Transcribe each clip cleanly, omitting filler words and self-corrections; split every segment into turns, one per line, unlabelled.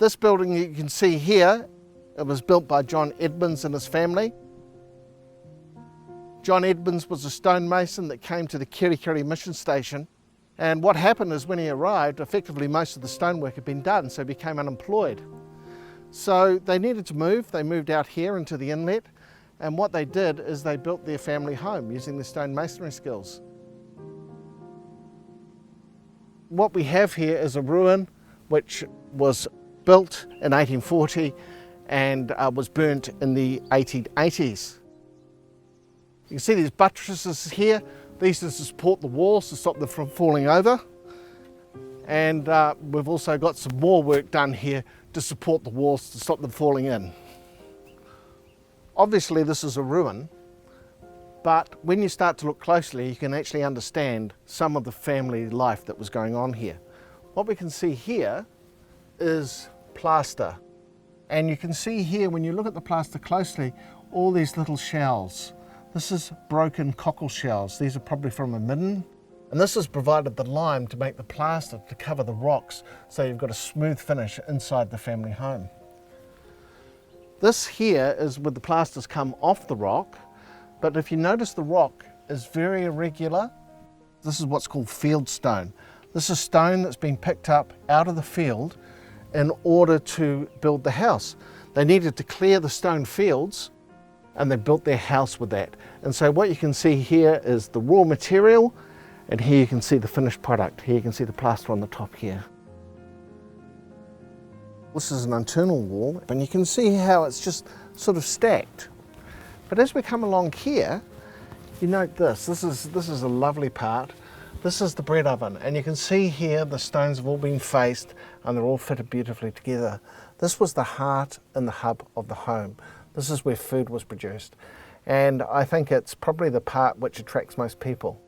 This building you can see here, it was built by John Edmonds and his family. John Edmonds was a stonemason that came to the Kirikiri mission station, and what happened is when he arrived, effectively most of the stonework had been done, so he became unemployed. So they needed to move. They moved out here into the inlet, and what they did is they built their family home using their stonemasonry skills. What we have here is a ruin which was built in 1840 and was burnt in the 1880s. You can see these buttresses here. These are to support the walls to stop them from falling over. And we've also got some more work done here to support the walls to stop them falling in. Obviously this is a ruin, but when you start to look closely you can actually understand some of the family life that was going on here. What we can see here is plaster, and you can see here when you look at the plaster closely all these little shells. This is broken cockle shells. These are probably from a midden, and this has provided the lime to make the plaster to cover the rocks, so you've got a smooth finish inside the family home. This here is where the plasters come off the rock, but if you notice the rock is very irregular. This is what's called field stone. This is stone that's been picked up out of the field in order to build the house. They needed to clear the stone fields and they built their house with that. And so what you can see here is the raw material, and here you can see the finished product. Here you can see the plaster on the top here. This is an internal wall, and you can see how it's just sort of stacked. But as we come along here, you note this. This is a lovely part. This is the bread oven, and you can see here the stones have all been faced and they're all fitted beautifully together. This was the heart and the hub of the home. This is where food was produced, and I think it's probably the part which attracts most people.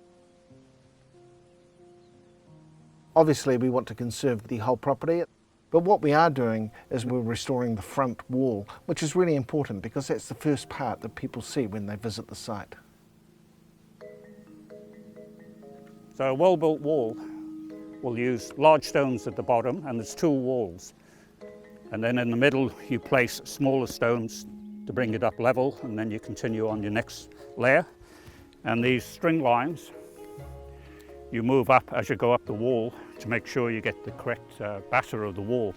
Obviously we want to conserve the whole property, but what we are doing is we're restoring the front wall, which is really important because that's the first part that people see when they visit the site.
So a well-built wall will use large stones at the bottom, and there's two walls. And then in the middle you place smaller stones to bring it up level, and then you continue on your next layer. And these string lines you move up as you go up the wall to make sure you get the correct batter of the wall.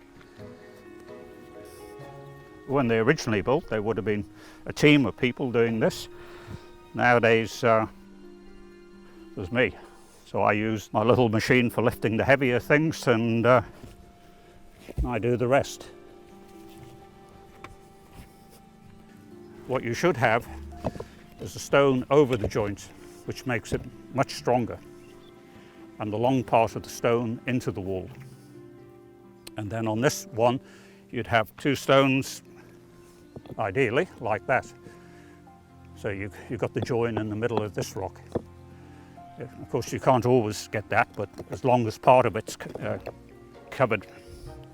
When they originally built, there would have been a team of people doing this. Nowadays there's me. So I use my little machine for lifting the heavier things, and I do the rest. What you should have is a stone over the joint, which makes it much stronger, and the long part of the stone into the wall. And then on this one, you'd have two stones, ideally, like that. So you've got the join in the middle of this rock. Of course, you can't always get that, but as long as part of it's covered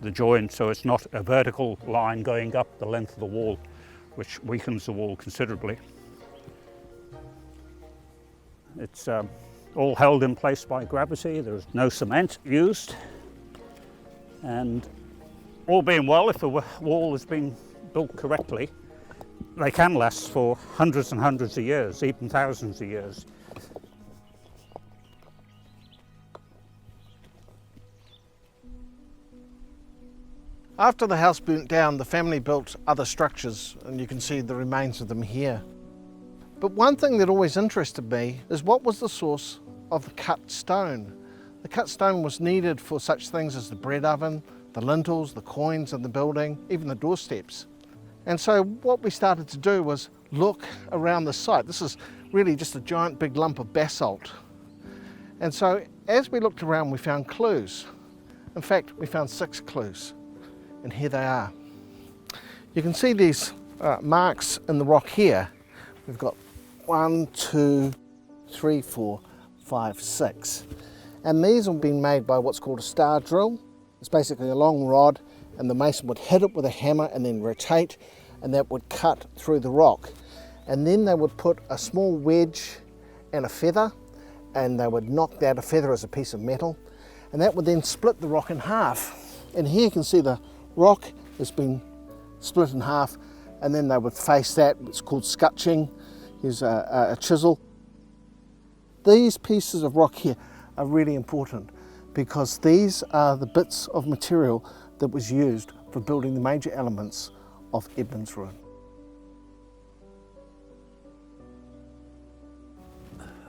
the join, so it's not a vertical line going up the length of the wall, which weakens the wall considerably. It's all held in place by gravity. There's no cement used, and all being well, if the wall has been built correctly, they can last for hundreds and hundreds of years, even thousands of years.
After the house burnt down, the family built other structures, and you can see the remains of them here. But one thing that always interested me is what was the source of the cut stone. The cut stone was needed for such things as the bread oven, the lintels, the coins in the building, even the doorsteps. And so what we started to do was look around the site. This is really just a giant big lump of basalt. And so as we looked around, we found clues. In fact, we found 6 clues. And here they are. You can see these marks in the rock here. We've got 1, 2, 3, 4, 5, 6. And these have been made by what's called a star drill. It's basically a long rod, and the mason would hit it with a hammer and then rotate, and that would cut through the rock. And then they would put a small wedge and a feather, and they would knock out a feather as a piece of metal, and that would then split the rock in half. And here you can see the rock has been split in half, and then they would face that. It's called scutching. Here's a chisel. These pieces of rock here are really important because these are the bits of material that was used for building the major elements of Edmonds Ruin.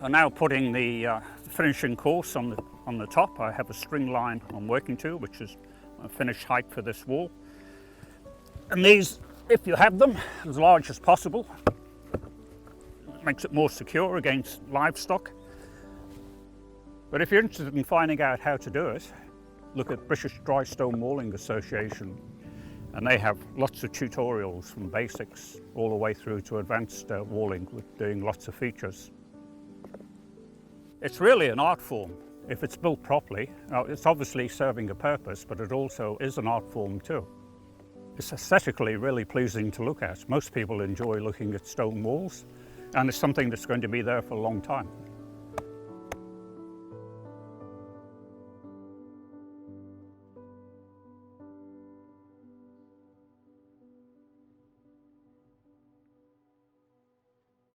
I'm now putting the finishing course on the top. I have a string line I'm working to, which is a finished height for this wall. And these, if you have them, as large as possible, makes it more secure against livestock. But if you're interested in finding out how to do it, look at British Dry Stone Walling Association, and they have lots of tutorials from basics all the way through to advanced walling with doing lots of features. It's really an art form if it's built properly. Now, it's obviously serving a purpose, but it also is an art form too. It's aesthetically really pleasing to look at. Most people enjoy looking at stone walls, and it's something that's going to be there for a long time.